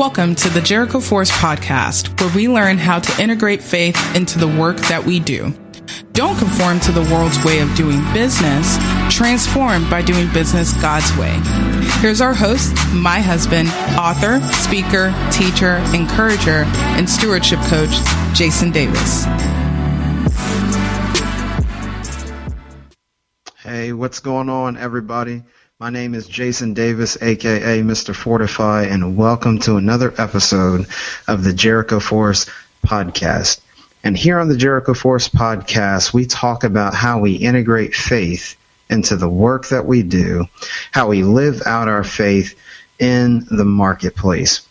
Welcome to the Jericho Force podcast, where we learn how to integrate faith into the work that we do. Don't conform to the world's way of doing business. Transform by doing business God's way. Here's our host, my husband, author, speaker, teacher, encourager, and stewardship coach, Jason Davis. Hey, what's going on, everybody? My name is Jason Davis, aka Mr. Fortify, and welcome to another episode of the Jericho Force podcast. And here on the Jericho Force podcast, we talk about how we integrate faith into the work that we do, how we live out our faith in the marketplace.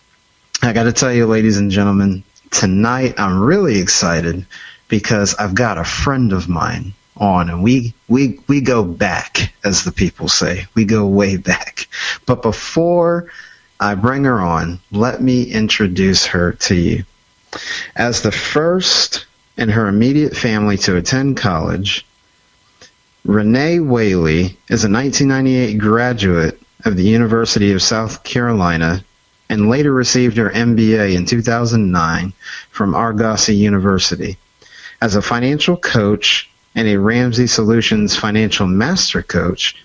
I got to tell you, ladies and gentlemen, tonight I'm really excited because I've got a friend of mine on, and we go back, as the people say. We go way back. But before I bring her on, let me introduce her to you. As the first in her immediate family to attend college, Renee Whaley is a 1998 graduate of the University of South Carolina and later received her MBA in 2009 from Argosy University. As a financial coach and a Ramsey Solutions financial master coach,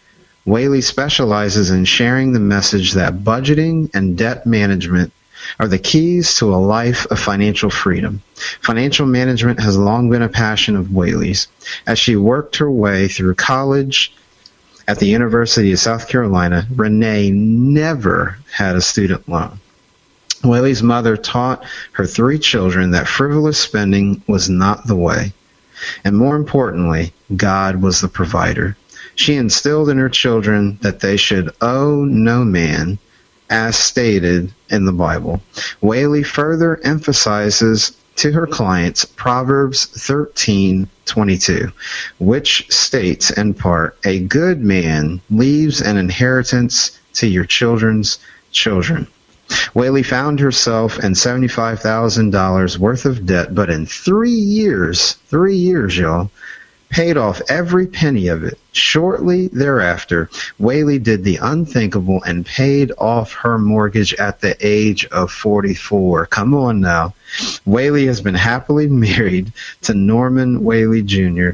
Whaley specializes in sharing the message that budgeting and debt management are the keys to a life of financial freedom. Financial management has long been a passion of Whaley's. As she worked her way through college at the University of South Carolina, Renee never had a student loan. Whaley's mother taught her 3 children that frivolous spending was not the way. And more importantly, God was the provider. She instilled in her children that they should owe no man, as stated in the Bible. Whaley further emphasizes to her clients Proverbs 13:22, which states in part, "A good man leaves an inheritance to your children's children." Whaley found herself in $75,000 worth of debt, but in 3 years, y'all, paid off every penny of it. Shortly thereafter, Whaley did the unthinkable and paid off her mortgage at the age of 44. Come on now. Whaley has been happily married to Norman Whaley Jr.,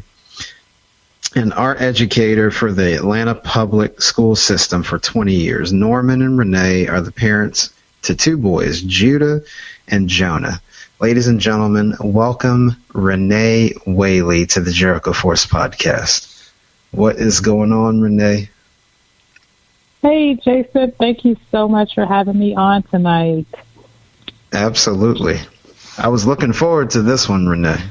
an art educator for the Atlanta public school system for 20 years. Norman and Renee are the parents to 2 boys, Judah and Jonah. Ladies and gentlemen, welcome Renee Whaley to the Jericho Force podcast. What is going on, Renee? Hey, Jason. Thank you so much for having me on tonight. Absolutely. I was looking forward to this one, Renee.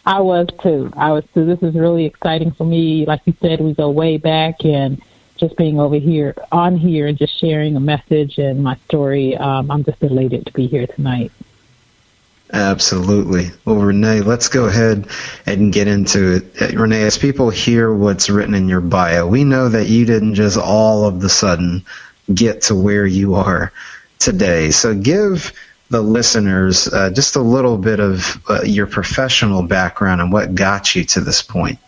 I was too. This is really exciting for me. Like you said, we go way back, and just being on here and just sharing a message and my story, I'm just elated to be here tonight. Absolutely. Well, Renee, let's go ahead and get into it. Renee, as people hear what's written in your bio, we know that you didn't just all of the sudden get to where you are today. So give the listeners just a little bit of your professional background and what got you to this point.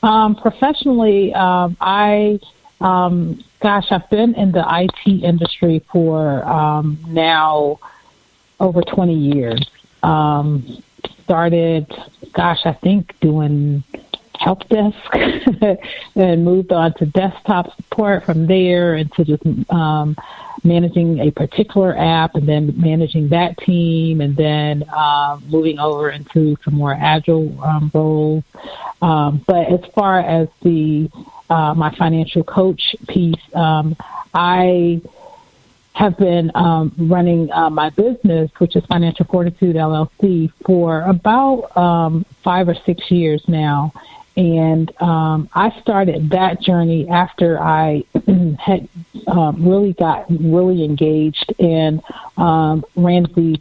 Professionally, I've been in the IT industry for now over 20 years. Started, I think doing help desk and moved on to desktop support from there into just managing a particular app and then managing that team and then moving over into some more agile roles. But as far as my financial coach piece, I have been running my business, which is Financial Fortitude, LLC, for about 5 or 6 years now. And I started that journey after I had really engaged in Ramsey's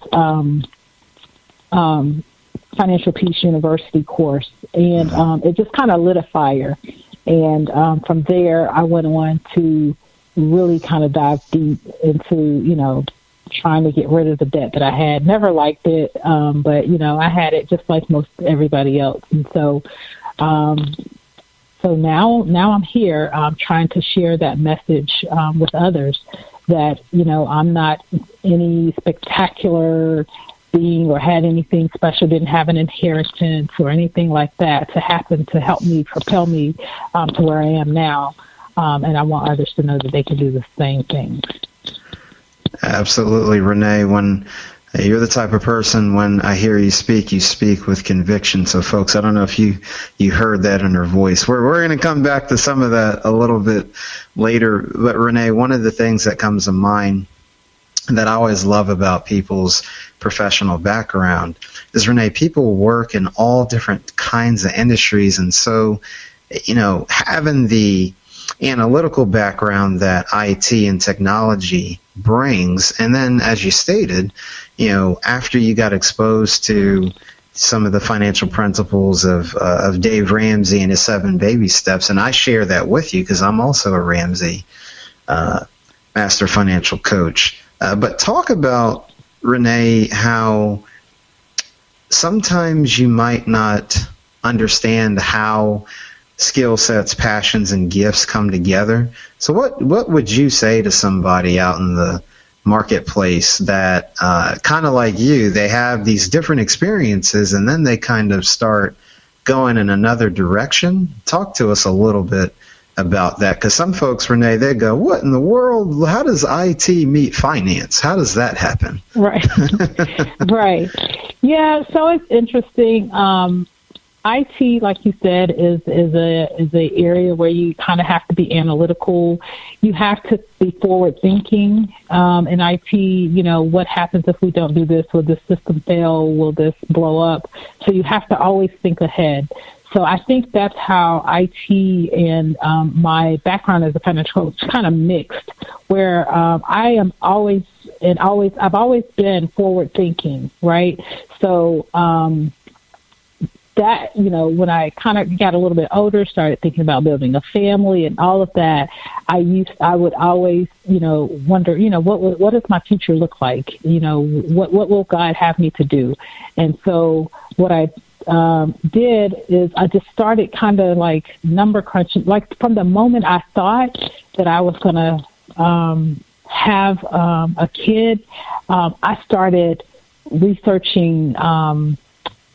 Financial Peace University course. And it just kind of lit a fire. And from there, I went on to really kind of dive deep into, trying to get rid of the debt that I had. Never liked it, but, I had it just like most everybody else. And so so now I'm here trying to share that message with others that, I'm not any spectacular being or had anything special, didn't have an inheritance or anything like that to happen to help me, propel me to where I am now. And I want others to know that they can do the same thing. Absolutely, Renee. When you're the type of person, when I hear you speak with conviction. So, folks, I don't know if you heard that in her voice. We're going to come back to some of that a little bit later. But, Renee, one of the things that comes to mind that I always love about people's professional background is, Renee, people work in all different kinds of industries. And so, having the analytical background that IT and technology brings, and then, as you stated, after you got exposed to some of the financial principles of Dave Ramsey and his 7 baby steps, and I share that with you because I'm also a Ramsey master financial coach. But talk about, Renee, how sometimes you might not understand how skill sets, passions, and gifts come together. So what would you say to somebody out in the marketplace that kind of like you, they have these different experiences and then they kind of start going in another direction? Talk to us a little bit about that, because some folks, Renee, they go, what in the world? How does IT meet finance? How does that happen? Right. Right. Yeah, so it's interesting. IT, like you said, is a area where you kind of have to be analytical. You have to be forward thinking. In IT, what happens if we don't do this? Will this system fail? Will this blow up? So you have to always think ahead. So I think that's how IT and my background as a financial coach kind of mixed, where I am I've always been forward thinking, right? So that, when I kind of got a little bit older, started thinking about building a family and all of that, I would always, wonder, what does my future look like? What will God have me to do? And so what I did is I just started kind of like number crunching, like from the moment I thought that I was going to have a kid, I started researching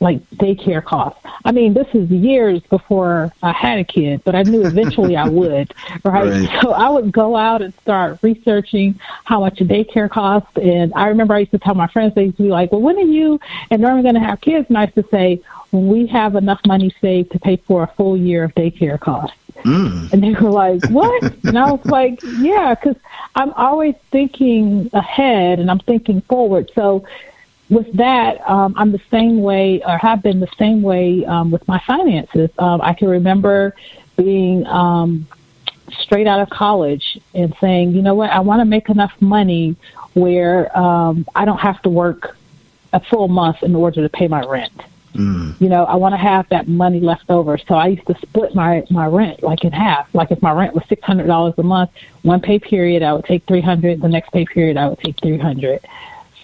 like daycare costs. I mean, this is years before I had a kid, but I knew eventually I would, right? So I would go out and start researching how much a daycare costs. And I remember I used to tell my friends, they used to be like, well, when are you and Norman going to have kids? And I used to say, when we have enough money saved to pay for a full year of daycare costs. And they were like, what? And I was like, yeah, because I'm always thinking ahead and I'm thinking forward. So with that, I'm the same way, or have been the same way with my finances. I can remember being straight out of college and saying, you know what, I want to make enough money where I don't have to work a full month in order to pay my rent. I want to have that money left over. So I used to split my rent like in half. Like if my rent was $600 a month, one pay period I would take $300. The next pay period I would take $300.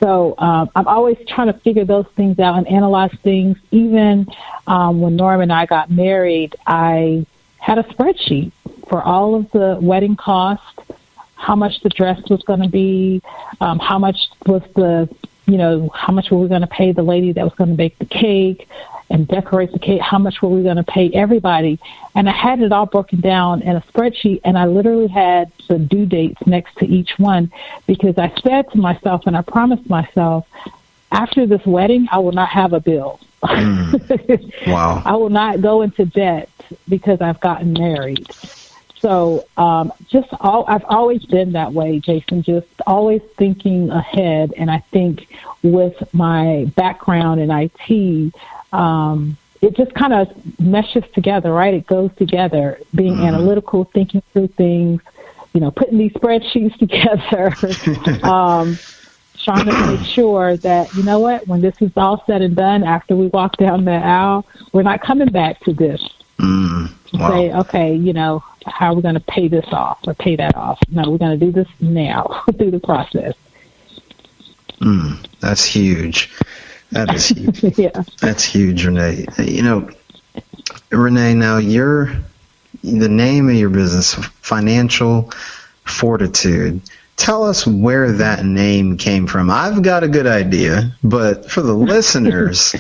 So I'm always trying to figure those things out and analyze things. Even when Norm and I got married, I had a spreadsheet for all of the wedding costs, how much the dress was going to be, how much was how much were we going to pay the lady that was going to bake the cake and decorate the cake? How much were we going to pay everybody? And I had it all broken down in a spreadsheet, and I literally had the due dates next to each one, because I said to myself, and I promised myself, after this wedding, I will not have a bill. Wow. I will not go into debt because I've gotten married. So I've always been that way, Jason, just always thinking ahead. And I think with my background in IT, it just kind of meshes together, right? It goes together, being analytical, thinking through things, putting these spreadsheets together, trying to make sure that, you know what, when this is all said and done, after we walk down the aisle, we're not coming back to this. Wow. Say, okay, how are we going to pay this off or pay that off? No, we're going to do this now through the process. That's huge. That is huge. Yeah. That's huge, Renee. Renee, now you're the name of your business, Financial Fortitude. Tell us where that name came from. I've got a good idea, but for the listeners,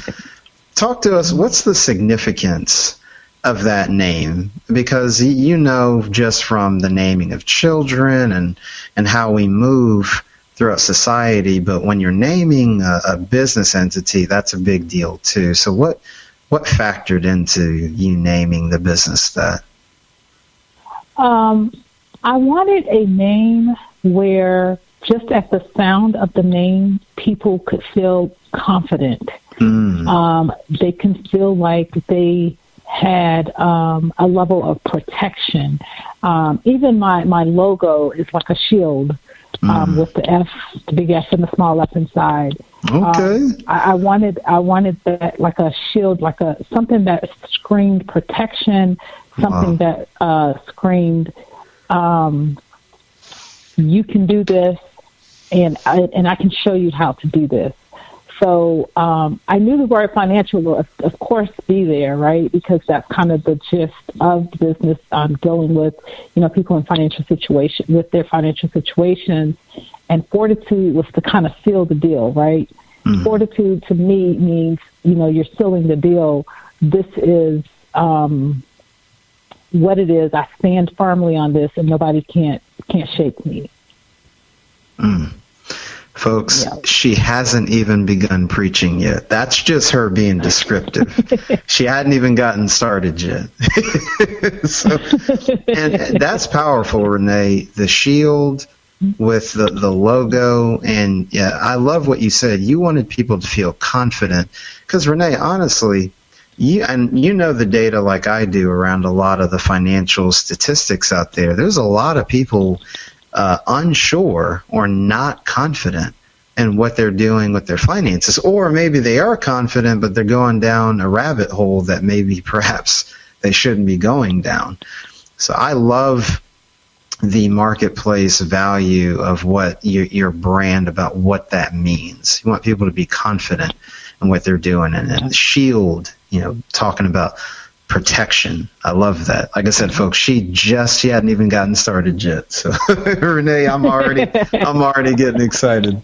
talk to us. What's the significance of that name? Because you know, just from the naming of children and how we move throughout society, but when you're naming a business entity, that's a big deal too. So what factored into you naming the business that? I wanted a name where just at the sound of the name, people could feel confident. They can feel like they had a level of protection. Even my logo is like a shield with the F, the big F and the small F inside. Okay. I wanted that, like a shield, like something that screamed protection, something that screamed, you can do this, and I can show you how to do this. So I knew the word financial will, of course, be there, right? Because that's kind of the gist of the business. Dealing with, people in financial situation with their financial situations, and fortitude was to kind of seal the deal, right? Mm-hmm. Fortitude to me means, you're sealing the deal. This is what it is. I stand firmly on this, and nobody can't shake me. Folks, She hasn't even begun preaching yet. That's just her being descriptive. She hadn't even gotten started yet. And that's powerful, Renee. The shield with the logo. And I love what you said. You wanted people to feel confident. Because, Renee, honestly, you know the data like I do around a lot of the financial statistics out there. There's a lot of people unsure or not confident in what they're doing with their finances, or maybe they are confident, but they're going down a rabbit hole that maybe perhaps they shouldn't be going down. So I love the marketplace value of what your brand, about what that means. You want people to be confident in what they're doing, and shield, talking about protection. I love that. Like I said, folks, she hadn't even gotten started yet. So Renee, I'm already getting excited.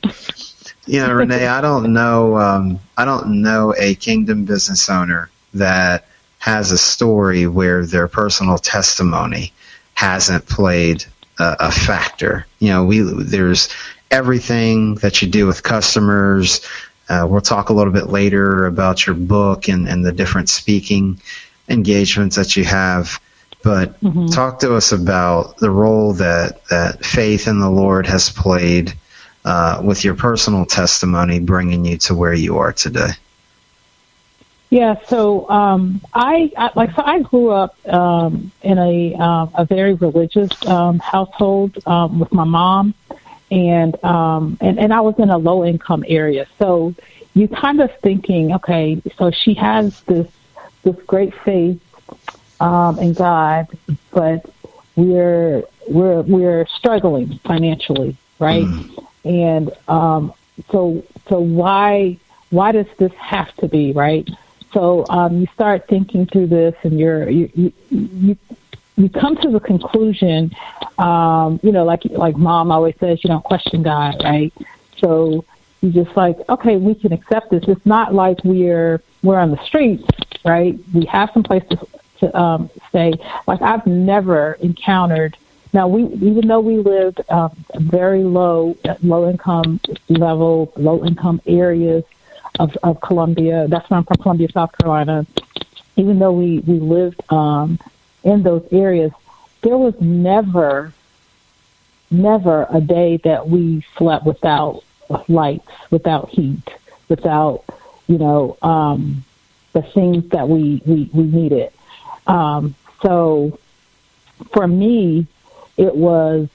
Renee, I don't know a kingdom business owner that has a story where their personal testimony hasn't played a factor. There's everything that you do with customers. We'll talk a little bit later about your book and the different speaking engagements that you have, but talk to us about the role that faith in the Lord has played with your personal testimony, bringing you to where you are today. Yeah, so I grew up in a very religious household with my mom, and I was in a low income area. So you kind of thinking, okay, so she has this great faith in God, but we're struggling financially, right? And so why does this have to be, right? So you start thinking through this, and you come to the conclusion, like Mom always says, you don't question God, right? So you just like, okay, we can accept this. It's not like we're on the streets, right? We have some place to stay. Like, I've never encountered. Now, even though we lived very low income level, low income areas of Columbia. That's where I'm from, Columbia, South Carolina. Even though we lived in those areas, there was never a day that we slept without lights, without heat, without the things that we needed. So for me, it was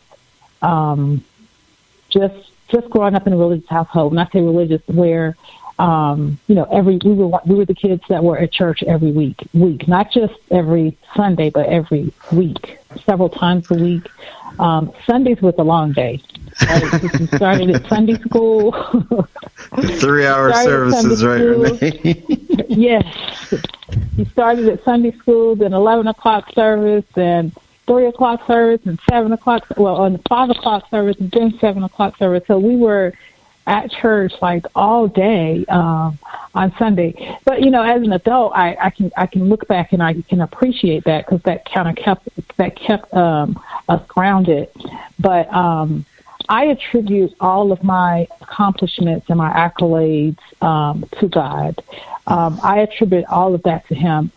just growing up in a religious household. When I say religious, where we were the kids that were at church every week, not just every Sunday, but every week, several times a week. Sundays was a long day. right? You started at Sunday school. 3-hour services, right, Renee? Yes. You started at Sunday school, then 11 o'clock service, and 3 o'clock service, and 7 o'clock, on the 5 o'clock service, and then 7 o'clock service. So we were at church like all day on Sunday. But as an adult, I can look back and I can appreciate that, because that kind of kept us grounded. But I attribute all of my accomplishments and my accolades to God. I attribute all of that to Him.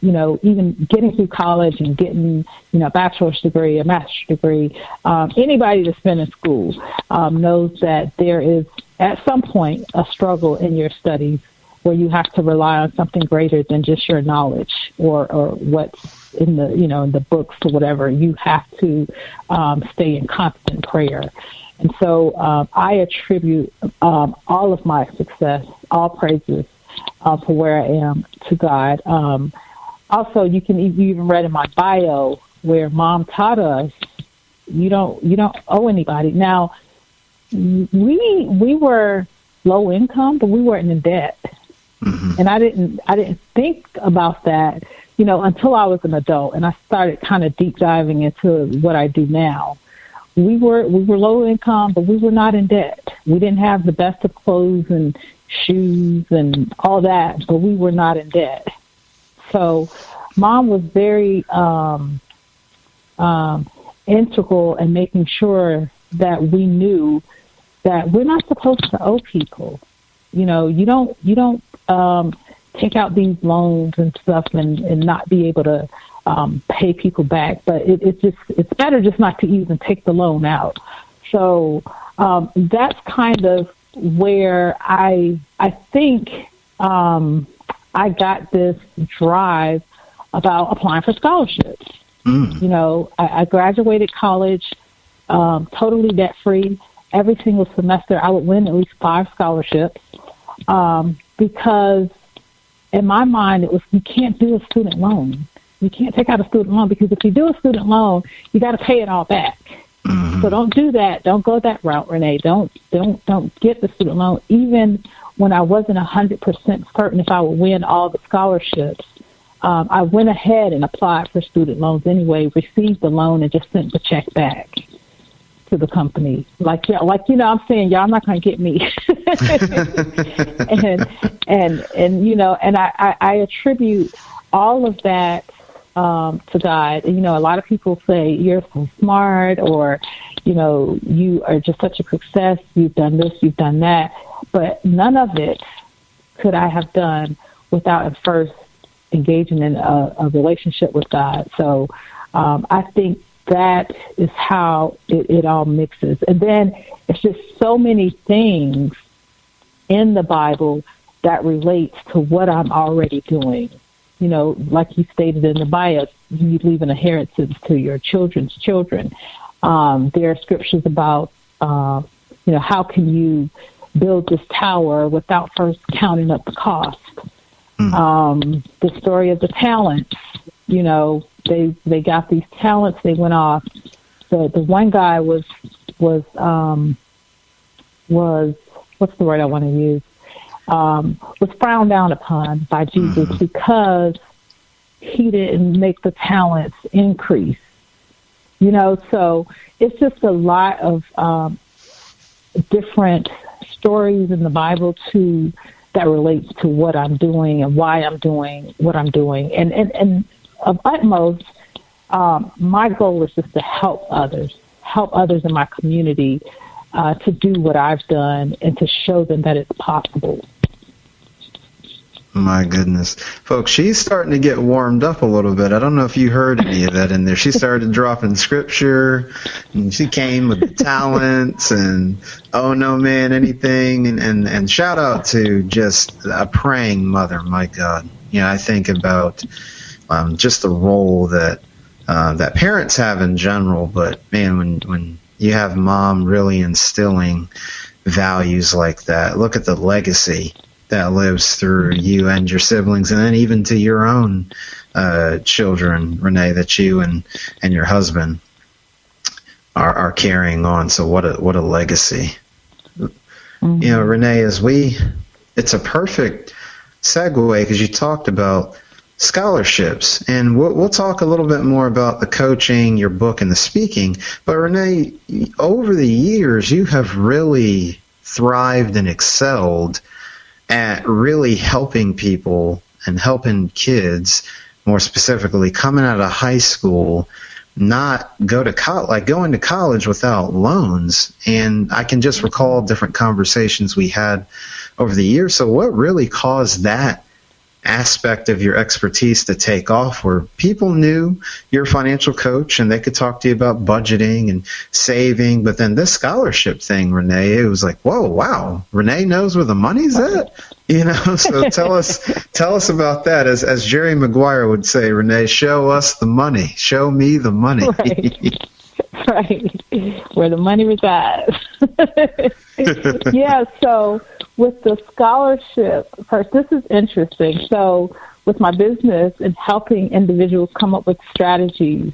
Even getting through college and getting, a bachelor's degree, a master's degree. Anybody that's been in school knows that there is, at some point, a struggle in your studies where you have to rely on something greater than just your knowledge or what's in the, in the books or whatever. You have to stay in constant prayer. And so I attribute all of my success, all praises, for where I am, to God. Also, you even read in my bio where Mom taught us, you don't owe anybody. Now, we were low income, but we weren't in debt. Mm-hmm. And I didn't think about that, until I was an adult and I started kind of deep diving into what I do now. We were low income, but we were not in debt. We didn't have the best of clothes and shoes and all that, but we were not in debt. So Mom was very integral in making sure that we knew that we're not supposed to owe people. You don't take out these loans and stuff and not be able to pay people back. But it's better just not to even take the loan out. So that's kind of where I think I got this drive about applying for scholarships. I graduated college totally debt free. Every single semester I would win at least 5 scholarships because in my mind it was, you can't do a student loan. You can't take out a student loan, because if you do a student loan, you got to pay it all back. Mm-hmm. So don't do that. Don't go that route, Renee. Don't get the student loan. Even when I wasn't 100% certain if I would win all the scholarships, I went ahead and applied for student loans anyway, received the loan, and just sent the check back to the company. I'm saying, y'all not going to get me. and I attribute all of that to God. A lot of people say you're so smart, or you are just such a success. You've done this, you've done that, but none of it could I have done without first engaging in a relationship with God. So I think that is how it all mixes. And then it's just so many things in the Bible that relates to what I'm already doing. Like you stated in the bio, you leave an inheritance to your children's children. There are scriptures about, how can you build this tower without first counting up the cost? The story of the talents, they got these talents, they went off. So the one guy was what's the word I want to use? Was frowned down upon by Jesus because he didn't make the talents increase. So it's just a lot of different stories in the Bible that relates to what I'm doing and why I'm doing what I'm doing. And of utmost, my goal is just to help others in my community to do what I've done and to show them that it's possible. My goodness. Folks, she's starting to get warmed up a little bit. I don't know if you heard any of that in there. She started dropping scripture, and she came with the talents and, oh, no, man, anything. And shout out to just a praying mother, my God. I think about just the role that parents have in general. But, man, when you have Mom really instilling values like that, look at the legacy that lives through you and your siblings, and then even to your own children, Renee, that you and your husband are carrying on. So what a legacy. Mm-hmm. You know, Renee, it's a perfect segue because you talked about scholarships, and we'll talk a little bit more about the coaching, your book, and the speaking. But Renee, over the years, you have really thrived and excelled at really helping people and helping kids, more specifically, coming out of high school, not go to going to college without loans. And I can just recall different conversations we had over the years. So what really caused that aspect of your expertise to take off, where people knew you're a financial coach and they could talk to you about budgeting and saving, but then this scholarship thing, Renee, it was like, whoa, wow, Renee knows where the money's at, you know? So tell us about that. As Jerry Maguire would say, Renee, show us the money, show me the money. Right, where the money resides. Yeah, so with the scholarship, first, this is interesting. So with my business and helping individuals come up with strategies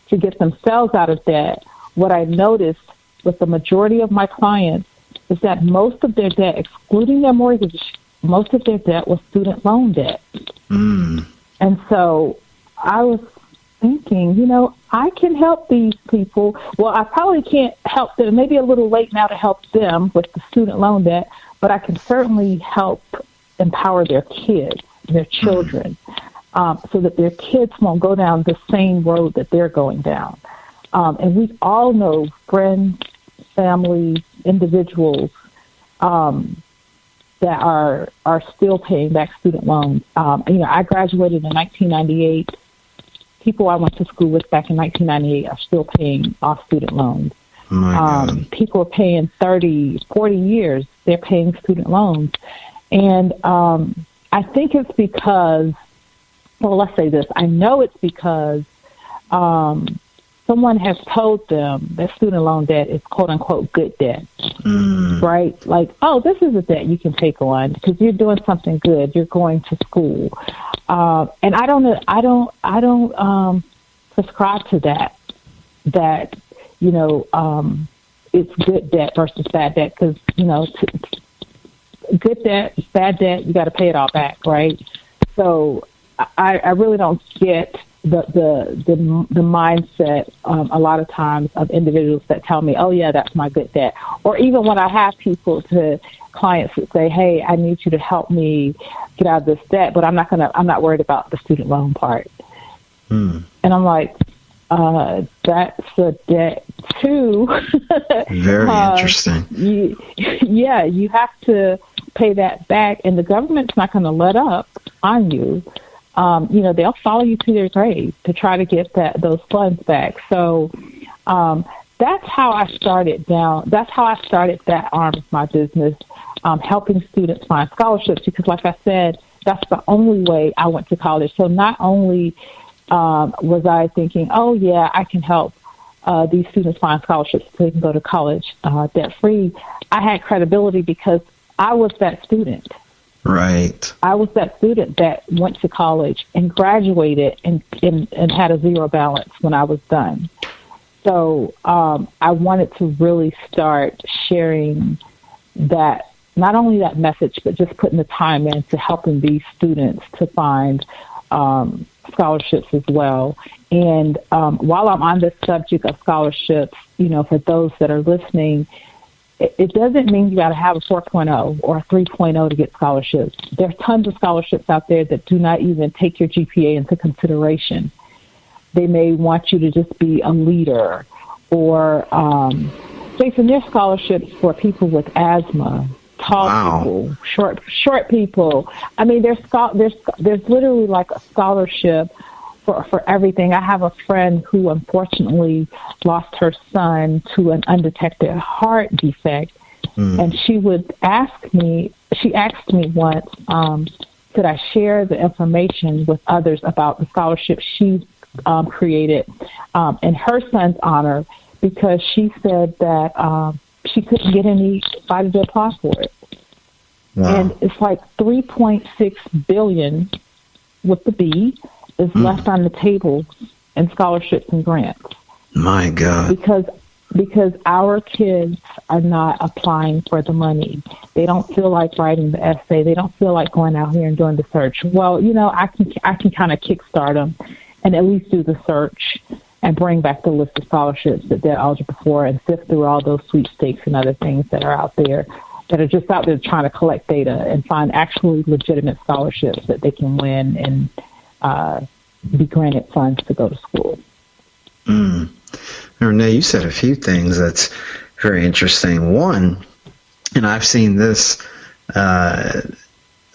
to get themselves out of debt, what I noticed with the majority of my clients is that most of their debt, excluding their mortgage, most of their debt was student loan debt. Mm. And so I was thinking, you know, I can help these people. Well, I probably can't help them. Maybe a little late now to help them with the student loan debt, but I can certainly help empower their kids, their children, so that their kids won't go down the same road that they're going down. And we all know friends, families, individuals that are still paying back student loans. You know, I graduated in 1998. People I went to school with back in 1998 are still paying off student loans. People are paying 30, 40 years. They're paying student loans. And I think it's because, well, let's say this. I know it's because someone has told them that student loan debt is quote-unquote good debt, right? Like, oh, this is a debt you can take on because you're doing something good. You're going to school. And I don't prescribe to that, you know, it's good debt versus bad debt because, you know, good debt, bad debt, you got to pay it all back, right? So I really don't get the mindset a lot of times of individuals that tell me, oh yeah, that's my good debt. Or even when I have clients that say, hey, I need you to help me get out of this debt, but I'm not worried about the student loan part. And I'm like, that's a debt too. Very interesting. You have to pay that back, and the government's not going to let up on you. You know, they'll follow you to their grave to try to get those funds back. So that's how I started that arm of my business, helping students find scholarships, because like I said, that's the only way I went to college. So not only was I thinking, oh yeah, I can help these students find scholarships so they can go to college debt-free, I had credibility because I was that student. Right. I was that student that went to college and graduated and had a zero balance when I was done. So I wanted to really start sharing that, not only that message, but just putting the time into helping these students to find scholarships as well. And while I'm on this subject of scholarships, you know, for those that are listening, it doesn't mean you got to have a 4.0 or a 3.0 to get scholarships. There's tons of scholarships out there that do not even take your GPA into consideration. They may want you to just be a leader, or Jason, there's scholarships for people with asthma, tall people, short people. I mean, there's literally like a scholarship for everything. I have a friend who unfortunately lost her son to an undetected heart defect, and she asked me once, could I share the information with others about the scholarship she created in her son's honor, because she said that she couldn't get anybody to apply for it. Wow. And it's like $3.6 billion with the B is left on the table in scholarships and grants. My God. because our kids are not applying for the money. They don't feel like writing the essay. They don't feel like going out here and doing the search. Well, I can kind of kickstart them and at least do the search and bring back the list of scholarships that they're eligible for and sift through all those sweepstakes and other things that are out there that are just out there trying to collect data and find actually legitimate scholarships that they can win and be granted funds to go to school. Renee, you said a few things that's very interesting. One, and I've seen this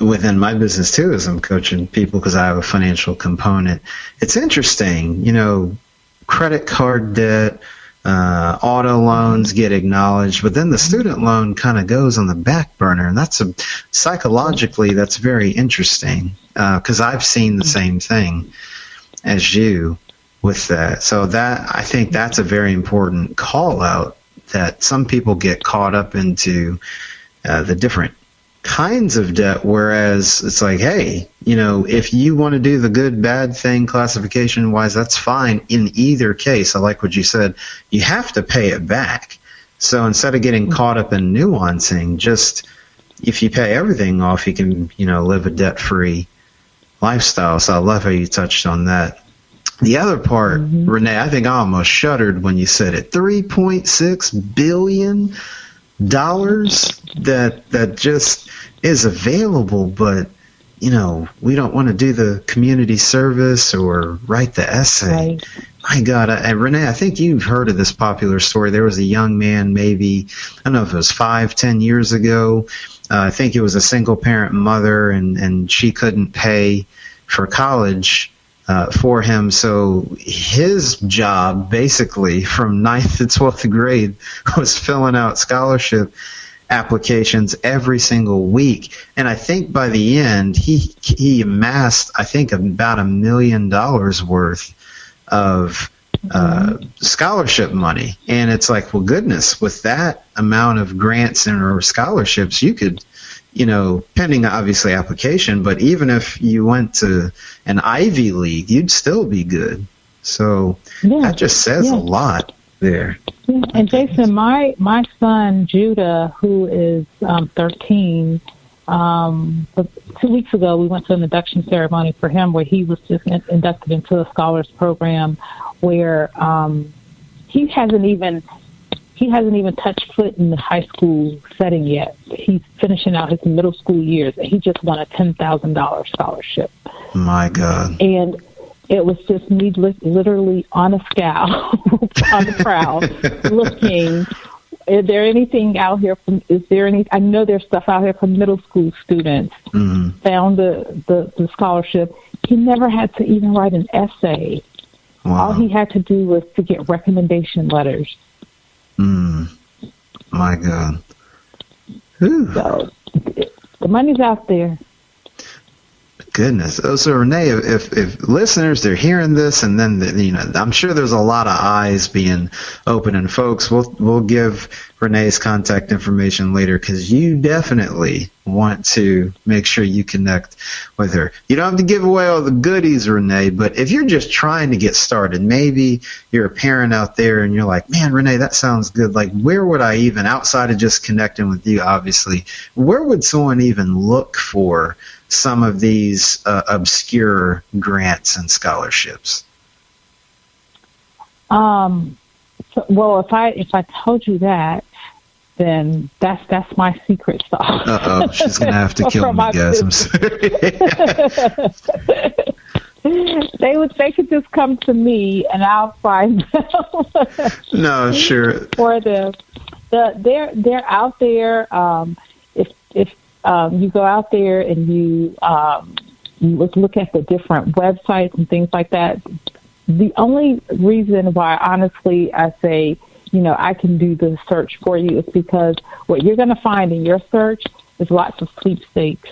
within my business too, as I'm coaching people because I have a financial component. It's interesting, credit card debt, auto loans get acknowledged, but then the student loan kind of goes on the back burner, and psychologically that's very interesting because I've seen the same thing as you with that. So I think that's a very important call out, that some people get caught up into the different kinds of debt, whereas it's like, hey, if you want to do the good bad thing classification wise, that's fine in either case. I like what you said. You have to pay it back. So instead of getting caught up in nuancing, just if you pay everything off, you can live a debt-free lifestyle. So I love how you touched on that. The other part, Renee, I think I almost shuddered when you said it. $3.6 billion that just is available, but we don't want to do the community service or write the essay. Right. My God, Renee, I think you've heard of this popular story. There was a young man, maybe, I don't know if it was 5-10 years ago. I think it was a single parent mother, and she couldn't pay for college for him. So his job, basically, from 9th to 12th grade, was filling out scholarship applications every single week. And I think by the end, he amassed, I think, about $1 million worth of scholarship money. And it's like, well, goodness, with that amount of grants or scholarships, you could, pending obviously application, but even if you went to an Ivy League, you'd still be good. So that just says a lot there. Yeah. And Jason, my son Judah, who is 13, 2 weeks ago we went to an induction ceremony for him where he was just inducted into a scholars program where he hasn't even touched foot in the high school setting yet. He's finishing out his middle school years, and he just won a $10,000 scholarship. My God. And it was just me literally on a scowl, on the prowl, looking, is there anything out here I know there's stuff out here from middle school students, found the scholarship. He never had to even write an essay. Wow. All he had to do was to get recommendation letters. My God. So the money's out there. Goodness. So Renee, if listeners, they're hearing this, and then I'm sure there's a lot of eyes being open, and folks, we'll give Renee's contact information later because you definitely want to make sure you connect with her. You don't have to give away all the goodies, Renee, but if you're just trying to get started, maybe you're a parent out there and you're like, man, Renee, that sounds good. Like, where would I even, outside of just connecting with you, obviously, where would someone even look for some of these obscure grants and scholarships? Well, if I told you that, then that's my secret sauce. Uh-oh, she's gonna have to kill me, guys. I'm sorry. They could just come to me and I'll find them. No, sure. For them, they're out there. If you go out there and you look at the different websites and things like that, the only reason why, honestly, I say, I can do the search for you is because what you're going to find in your search is lots of sweepstakes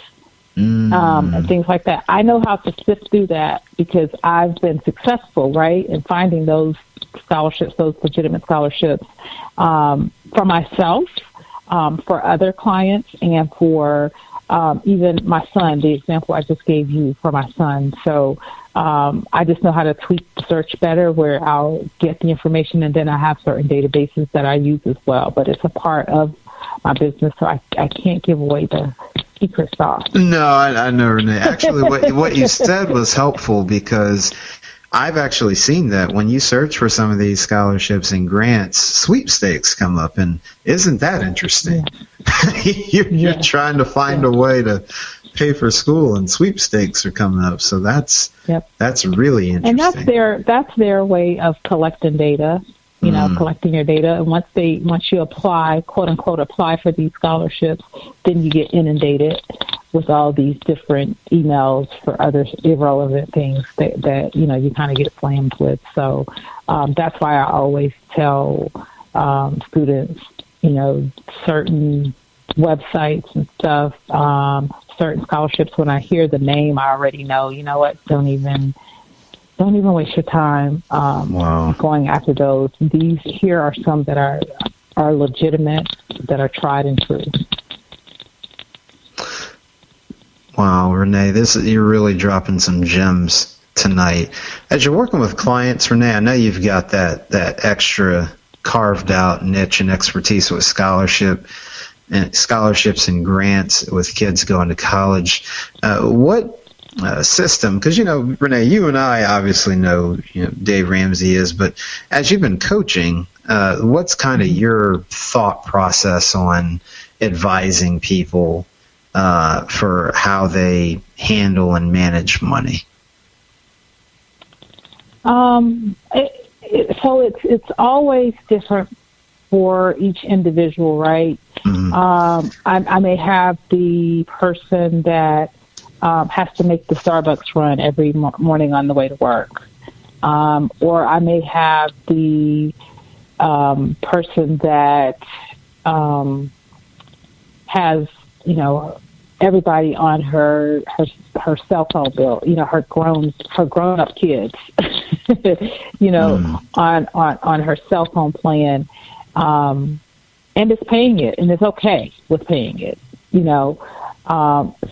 and things like that. I know how to sift through that because I've been successful, right, in finding those scholarships, those legitimate scholarships for myself, for other clients, and for even my son, the example I just gave you for my son. So I just know how to tweak the search better where I'll get the information, and then I have certain databases that I use as well. But it's a part of my business, so I can't give away the secret sauce. No, I know, Renee. Actually, what you said was helpful, because I've actually seen that when you search for some of these scholarships and grants, sweepstakes come up, and isn't that interesting? Yeah. You're trying to find a way to pay for school, and sweepstakes are coming up. So that's really interesting. And that's their way of collecting data. Collecting your data, and once you apply, quote unquote, apply for these scholarships, then you get inundated with all these different emails for other irrelevant things that you kind of get slammed with. So that's why I always tell students, certain websites and stuff, certain scholarships. When I hear the name, I already know. You know what? Don't even waste your time going after those. Here are some that are legitimate, that are tried and true. Wow, Renee, you're really dropping some gems tonight. As you're working with clients, Renee, I know you've got that extra carved out niche and expertise with scholarships and grants with kids going to college. What system, because Renee, you and I obviously know Dave Ramsey is, but as you've been coaching, what's kind of your thought process on advising people for how they handle and manage money? So it's always different for each individual, right? Mm-hmm. I may have the person that has to make the Starbucks run every morning on the way to work. Or I may have the person that has, everybody on her cell phone bill, her grown up kids, on her cell phone plan, and is paying it, and is okay with paying it,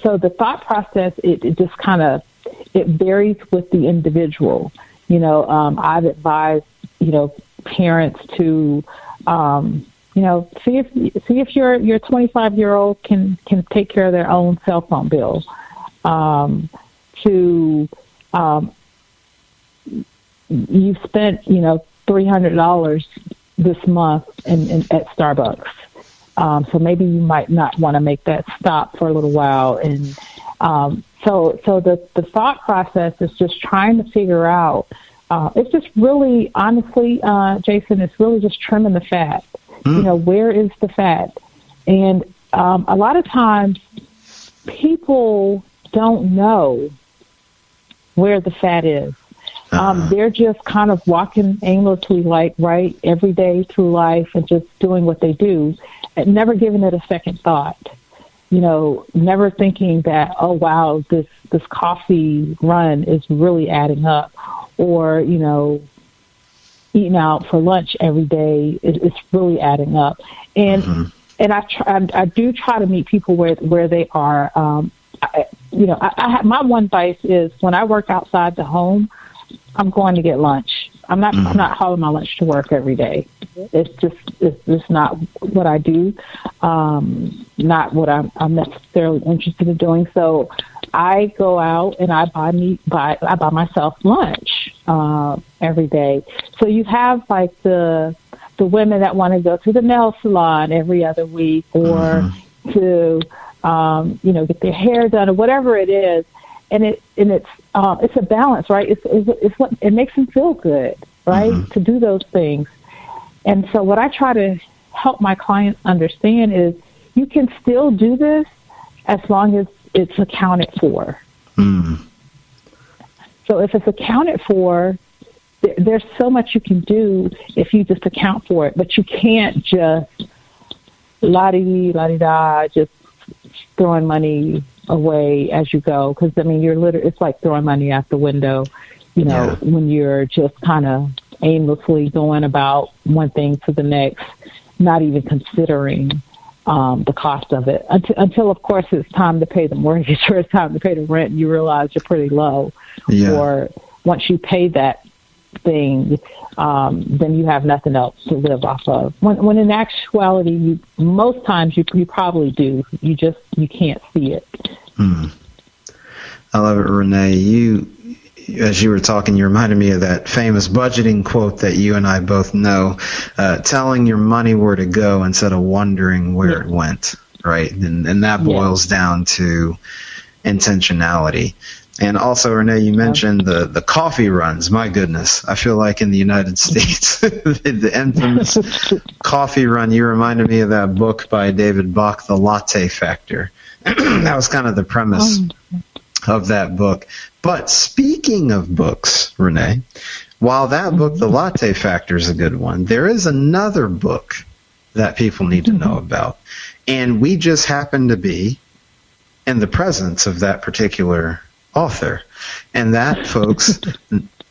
So the thought process, it just kind of, it varies with the individual. I've advised, parents to, see if your 25-year-old can take care of their own cell phone bill. You spent, $300 this month at Starbucks. So maybe you might not want to make that stop for a little while. And so the thought process is just trying to figure out, it's just really, honestly, Jason, it's really just trimming the fat. Where is the fat? And a lot of times people don't know where the fat is. They're just kind of walking aimlessly, every day through life and just doing what they do, and never giving it a second thought. Never thinking that, oh wow, this coffee run is really adding up, or eating out for lunch every day is really adding up. And and I do try to meet people where they are. My one vice is, when I work outside the home, I'm going to get lunch. I'm not hauling my lunch to work every day. It's just not what I do. Not what I'm necessarily interested in doing. So I go out and I buy myself lunch every day. So you have the women that want to go to the nail salon every other week, or to get their hair done, or whatever it is. And it's a balance, right? It's what it makes them feel good, right? To do those things. And so what I try to help my clients understand is, you can still do this as long as it's accounted for. So if it's accounted for, there's so much you can do if you just account for it. But you can't just la-di-da, just throwing money away as you go, because it's like throwing money out the window, when you're just kind of aimlessly going about one thing to the next, not even considering the cost of it until of course it's time to pay the mortgage, or it's time to pay the rent, and you realize you're pretty low. Or once you pay that thing, then you have nothing else to live off of. When in actuality, most times you probably do. You can't see it. I love it, Renee. As you were talking, you reminded me of that famous budgeting quote that you and I both know, telling your money where to go instead of wondering where it went, right? And that boils down to intentionality. And also, Renee, you mentioned the coffee runs. My goodness, I feel like in the United States, the infamous coffee run, you reminded me of that book by David Bach, The Latte Factor. That was kind of the premise of that book. But speaking of books, Renee, while that book, The Latte Factor, is a good one, there is another book that people need to know about. And we just happen to be in the presence of that particular author. And that, folks,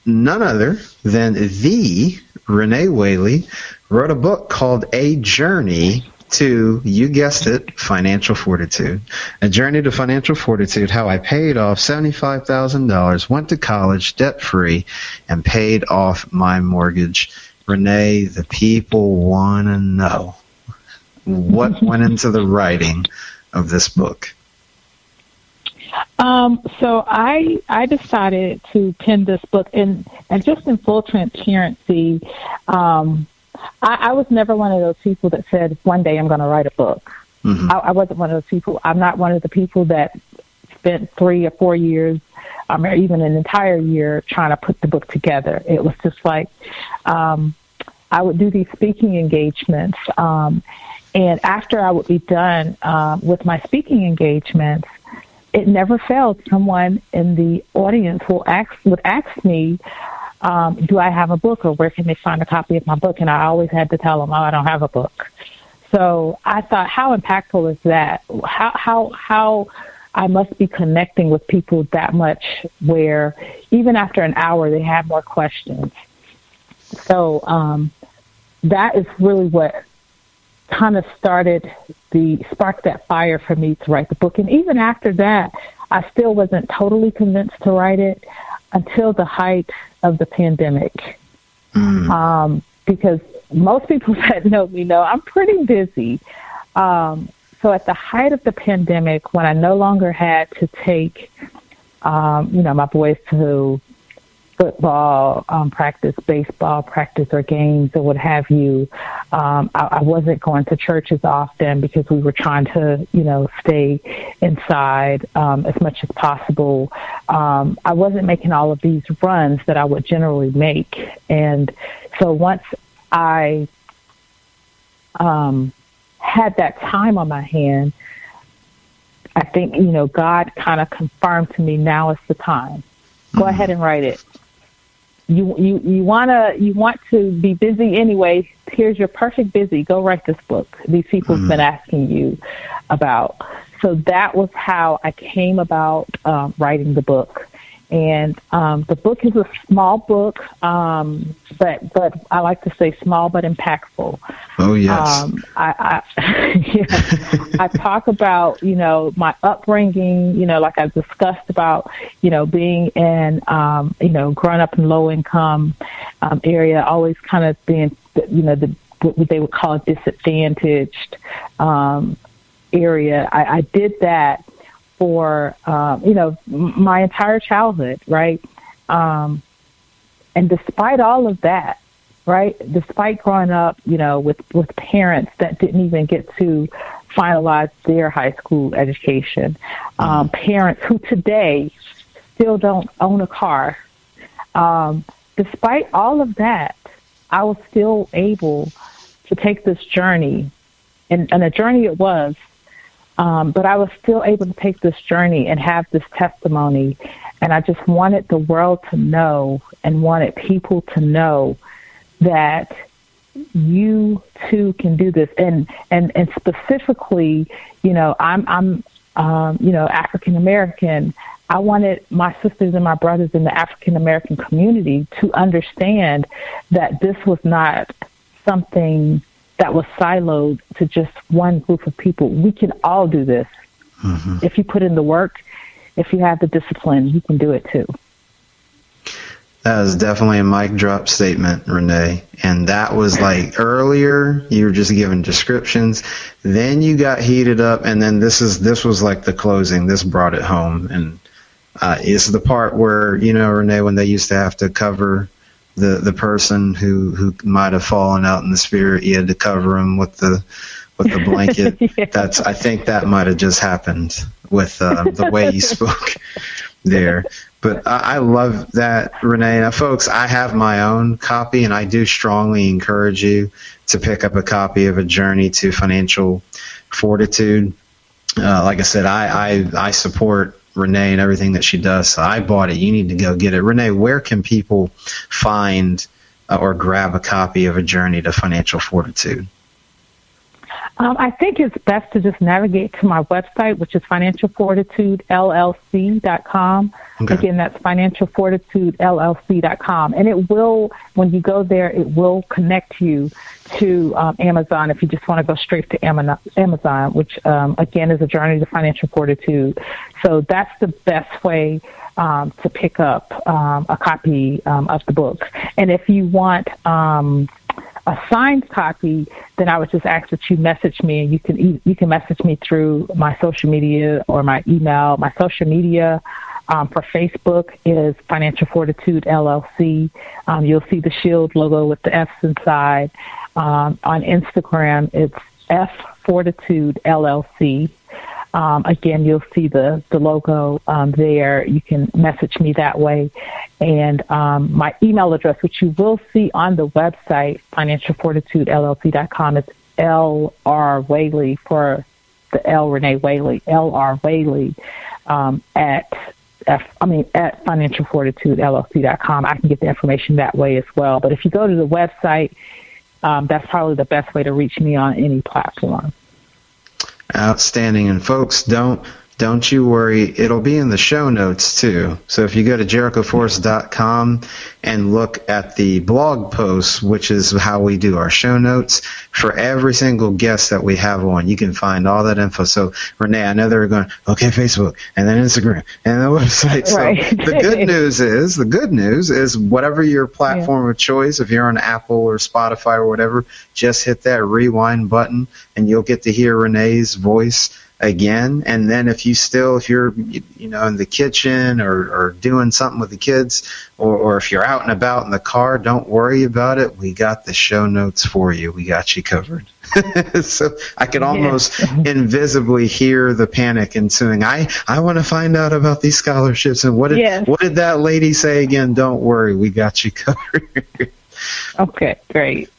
none other than the Renee Whaley wrote a book called A Journey to, you guessed it, Financial Fortitude. A Journey to Financial Fortitude, how I paid off $75,000, went to college debt-free, and paid off my mortgage. Renee, the people want to know what went into the writing of this book. So I decided to pen this book, and just in full transparency, I was never one of those people that said, one day I'm going to write a book. I wasn't one of those people. I'm not one of the people that spent 3 or 4 years or even an entire year trying to put the book together. It was just like I would do these speaking engagements, and after I would be done with my speaking engagements, it never failed. Someone in the audience would ask me, do I have a book, or where can they find a copy of my book? And I always had to tell them, I don't have a book. So I thought, how impactful is that? How I must be connecting with people that much where even after an hour, they have more questions. So that is really what kind of sparked that fire for me to write the book. And even after that, I still wasn't totally convinced to write it until the height of the pandemic. Because most people that know me know I'm pretty busy. So at the height of the pandemic, when I no longer had to take, my boys to football practice, baseball practice, or games, or what have you, I wasn't going to church as often because we were trying to, stay inside as much as possible. I wasn't making all of these runs that I would generally make. And so once I had that time on my hand, I think, God kind of confirmed to me, now is the time. Go ahead and write it. You want to be busy anyway. Here's your perfect busy. Go write this book. These people have been asking you about. So that was how I came about writing the book. And the book is a small book, but I like to say small but impactful. Oh, yes. I talk about, my upbringing, like I discussed about, being in, growing up in low income area, always kind of being, what they would call disadvantaged area. I did that for, my entire childhood, right? And despite all of that, right, despite growing up, with parents that didn't even get to finalize their high school education, parents who today still don't own a car, despite all of that, I was still able to take this journey, and a journey it was, but I was still able to take this journey and have this testimony. And I just wanted the world to know and wanted people to know that you too can do this. And specifically, I'm African American. I wanted my sisters and my brothers in the African American community to understand that this was not something that was siloed to just one group of people. We can all do this. If you put in the work, if you have the discipline, you can do it too. That was definitely a mic drop statement, Renee. And that was like earlier, you were just giving descriptions. Then you got heated up, and then this was like the closing. This brought it home. And it's the part where, Renee, when they used to have to cover the person who might have fallen out in the spirit, you had to cover him with the blanket. Yeah. I think that might have just happened with the way you spoke there. But I love that, Renee. Now, folks, I have my own copy, and I do strongly encourage you to pick up a copy of A Journey to Financial Fortitude. Like I said, I support Renee and everything that she does, so I bought it. You need to go get it. Renee, where can people find or grab a copy of A Journey to Financial Fortitude? I think it's best to just navigate to my website, which is financialfortitudellc.com. Okay. Again, that's financialfortitudellc.com. And it will, when you go there, it will connect you to Amazon if you just want to go straight to Amazon, which, again, is A Journey to Financial Fortitude. So that's the best way to pick up a copy of the book. And if you want a signed copy, then I would just ask that you message me, and you can message me through my social media or my email. My social media for Facebook is Financial Fortitude LLC. You'll see the shield logo with the F's inside. On Instagram, it's F Fortitude LLC. Again, you'll see the logo there. You can message me that way. And my email address, which you will see on the website, financialfortitudellc.com, is L.R. Whaley for the L, Renee Whaley, L.R. Whaley at financialfortitudellc.com. I can get the information that way as well. But if you go to the website, that's probably the best way to reach me on any platform. Outstanding. And folks, don't you worry. It'll be in the show notes too. So if you go to jerichoforce.com and look at the blog posts, which is how we do our show notes for every single guest that we have on, you can find all that info. So Renee, I know they were going, okay, Facebook and then Instagram and the website. Right. So the good news is whatever your platform of choice, if you're on Apple or Spotify or whatever, just hit that rewind button and you'll get to hear Renee's voice again. And then if you're in the kitchen or doing something with the kids, or if you're out and about in the car, don't worry about it. We got the show notes for you. We got you covered. So I could almost invisibly hear the panic ensuing. I want to find out about these scholarships. And what did that lady say again? Don't worry. We got you covered. Okay, great.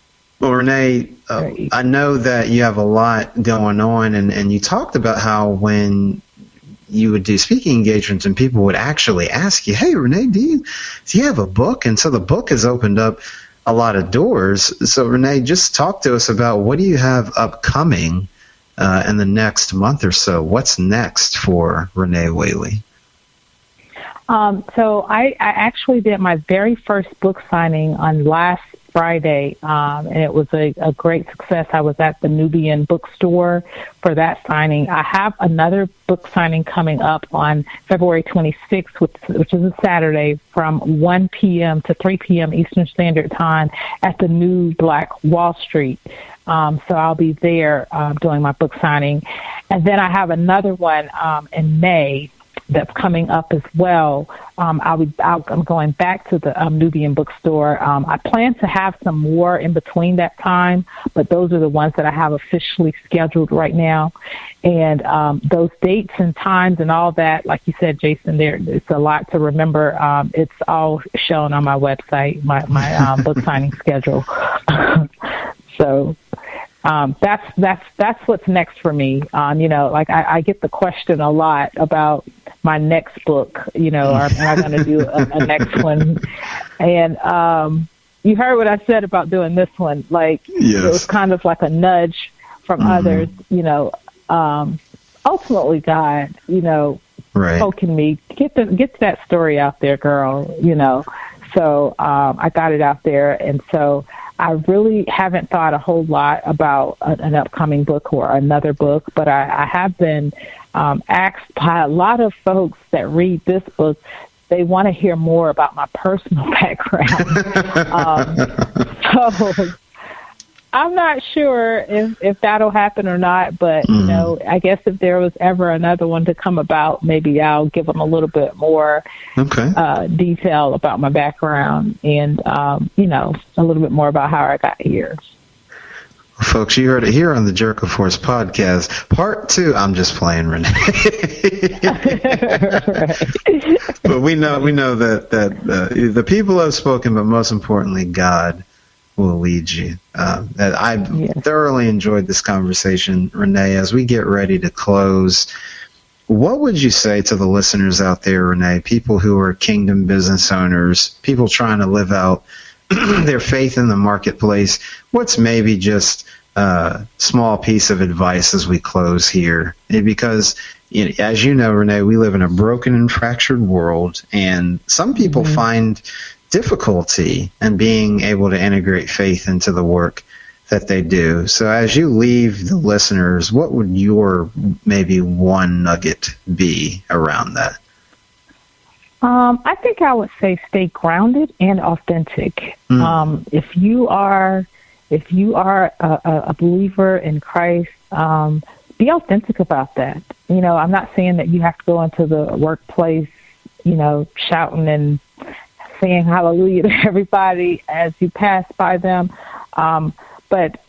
Well, Renee, I know that you have a lot going on, and you talked about how when you would do speaking engagements and people would actually ask you, hey, Renee, do you have a book? And so the book has opened up a lot of doors. So, Renee, just talk to us about what do you have upcoming in the next month or so? What's next for Renee Whaley? So I actually did my very first book signing on last Friday, and it was a great success. I was at the Nubian bookstore for that signing. I have another book signing coming up on February 26th, which is a Saturday, from 1 p.m. to 3 p.m. Eastern Standard Time at the New Black Wall Street. So I'll be there doing my book signing. And then I have another one in May that's coming up as well. I'm going back to the Nubian bookstore. I plan to have some more in between that time, but those are the ones that I have officially scheduled right now. And those dates and times and all that, like you said, Jason, it's a lot to remember. It's all shown on my website, my book signing schedule. So that's what's next for me. I get the question a lot about my next book, am I going to do a next one? And you heard what I said about doing this one. It was kind of like a nudge from others, ultimately God, poking me, get that story out there, girl, So I got it out there. And so I really haven't thought a whole lot about an upcoming book or another book, but I have been asked by a lot of folks that read this book they want to hear more about my personal background. So I'm not sure if that'll happen or not, but, I guess if there was ever another one to come about, maybe I'll give them a little bit more detail about my background and, a little bit more about how I got here. Folks, you heard it here on the Jericho Force podcast. Part 2, I'm just playing, Renee. Right. But we know that the people have spoken, but most importantly, God will lead you. I thoroughly enjoyed this conversation, Renee. As we get ready to close, what would you say to the listeners out there, Renee, people who are kingdom business owners, people trying to live out their faith in the marketplace? What's maybe just a small piece of advice as we close here? Because, as you know, Renee, we live in a broken and fractured world, and some people find difficulty in being able to integrate faith into the work that they do. So as you leave the listeners, what would your maybe one nugget be around that? I think I would say stay grounded and authentic. If you are a believer in Christ, be authentic about that. I'm not saying that you have to go into the workplace, shouting and saying hallelujah to everybody as you pass by them. But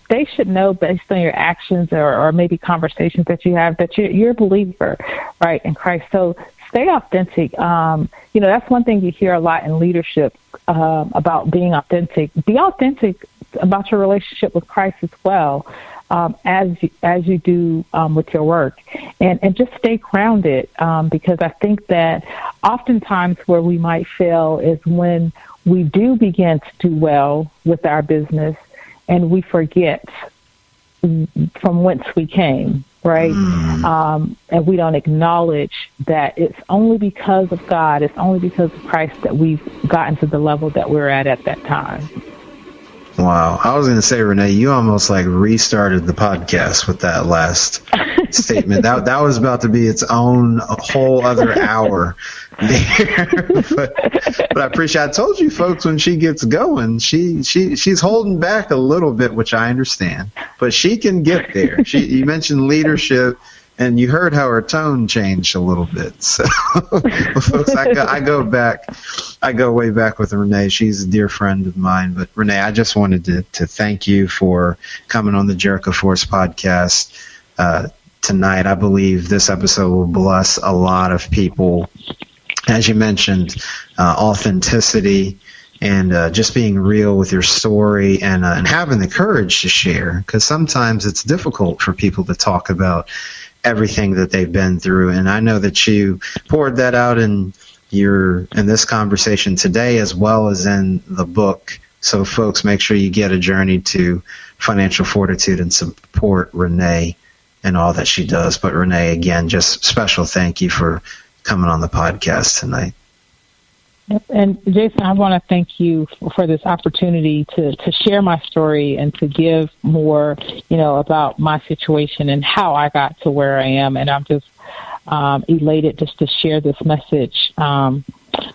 they should know based on your actions or maybe conversations that you have that you're a believer, right, in Christ. So stay authentic. That's one thing you hear a lot in leadership about being authentic. Be authentic about your relationship with Christ as well, as you do with your work, and just stay grounded, because I think that oftentimes where we might fail is when we do begin to do well with our business and we forget from whence we came. Right? And we don't acknowledge that it's only because of God, it's only because of Christ that we've gotten to the level that we're at that time. Wow. I was going to say, Renee, you almost restarted the podcast with that last statement. That was about to be its own whole other hour there. but I appreciate, I told you folks, when she gets going, she's holding back a little bit, which I understand, but she can get there. You mentioned leadership, and you heard how her tone changed a little bit. So, well, folks, I go way back with Renee. She's a dear friend of mine. But Renee, I just wanted to thank you for coming on the Jericho Force podcast tonight. I believe this episode will bless a lot of people. As you mentioned, authenticity and just being real with your story and having the courage to share, because sometimes it's difficult for people to talk about everything that they've been through. And I know that you poured that out in this conversation today, as well as in the book. So folks, make sure you get a journey to financial fortitude and support Renee and all that she does. But Renee, again, just special thank you for coming on the podcast tonight. And Jason, I want to thank you for this opportunity to share my story and to give more, about my situation and how I got to where I am. And I'm just elated just to share this message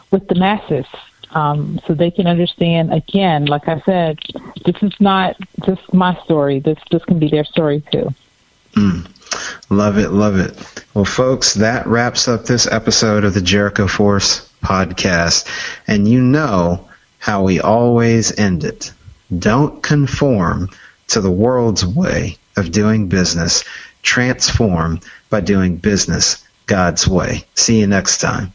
with the masses, so they can understand. Again, like I said, this is not just my story. This can be their story too. Love it, love it. Well, folks, that wraps up this episode of the Jericho Force podcast. And you know how we always end it. Don't conform to the world's way of doing business. Transform by doing business God's way. See you next time.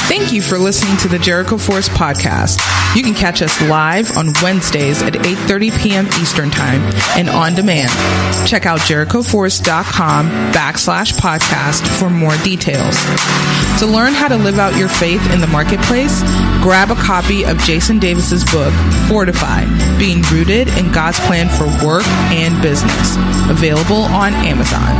Thank you for listening to the Jericho Force podcast. You can catch us live on Wednesdays at 8:30 p.m. Eastern Time and on demand. Check out jerichoforce.com/podcast for more details. To learn how to live out your faith in the marketplace, grab a copy of Jason Davis's book, Fortify, Being Rooted in God's Plan for Work and Business, available on Amazon.